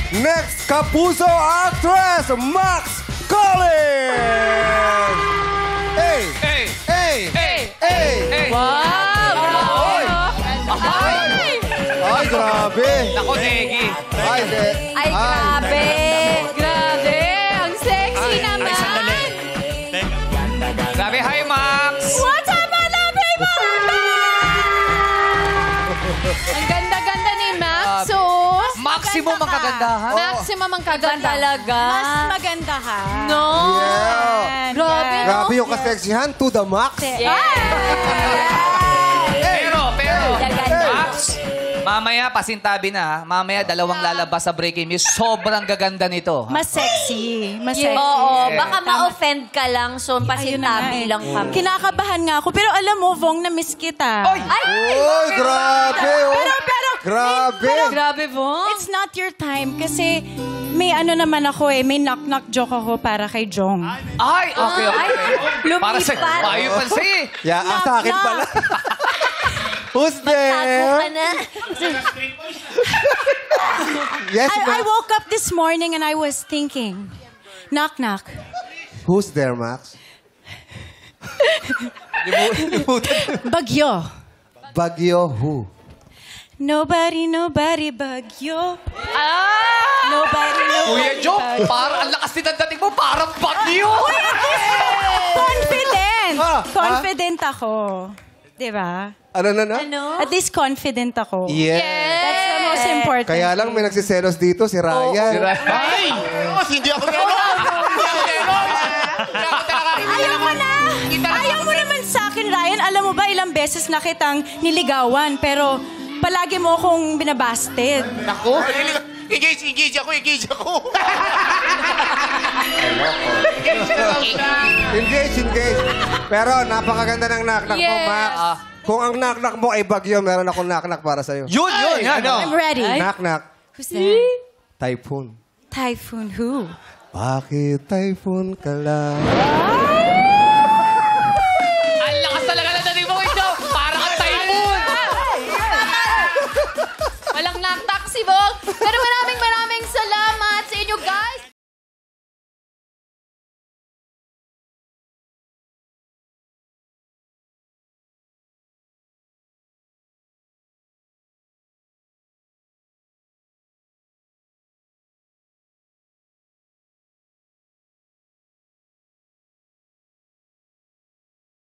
Next, Kapuso actress, Max Collins! Hey! Hey! Hey! Hey! Hey! Hey! Wow! Ay, grabe! Nako, Negi. Ay, Ay, grabe! Grabe! Ang sexy naman! Ay, sandali. Grabe, hi, Max! What's up, mga people? Ang ganda-ganda ni Max, so... Maximum ang kagandahan. Maximum ang kaganda. Talaga. Mas magandahan. No? Yeah. Grabe, no? Grabe yung kaseksihan, to the max. Pero, Max, mamaya, pasintabi na, ha? Mamaya, dalawang lalabas sa breaking news. Sobrang gaganda nito. ha? Mas sexy. Mas sexy. Oo, baka ma-offend ka lang, so Ayun na nga pasintabi lang kami. Kinakabahan nga ako. Pero alam mo, Vong, na-miss kita. Oy! Ay! Oy, grabe! Oh. Pero, Grabe! Grabe, Vong. it's not your time kasi may ano naman ako eh, may knock-knock joke ako para kay Jong. Ay, okay. Para sa lumipat. tayo pa siya. Yeah, sa akin pala. Who's Tago there? ka na. Yes, I ma'am. woke up this morning and I was thinking, knock-knock. Who's there, Max? Bagyo. Bagyo who? Nobody, Bagyo. Ah! Nobody, Kuya Joe, parang ang lakas din ang dating mo, parang bagyo. Confident! Ah, Confident ako. Diba? Ano? Ano? At least confident ako. Yeah. That's the most important. Kaya lang may nagsiselos dito, si Ryan. Ay! Hindi ako gano'n! Ayaw mo na! Ayaw mo naman sa akin, Ryan. Alam mo ba, ilang beses na kitang niligawan, pero palagi mo akong binabasted. Ako? Engage ako! Engage. Pero napakaganda ng knock-knock mo, Yes. Max. Kung ang knock-knock mo ay bagyo, meron akong knock-knock para sa'yo. Yun. I'm ready. Knock-knock. Who's there? Typhoon. Typhoon who? Bakit typhoon ka lang?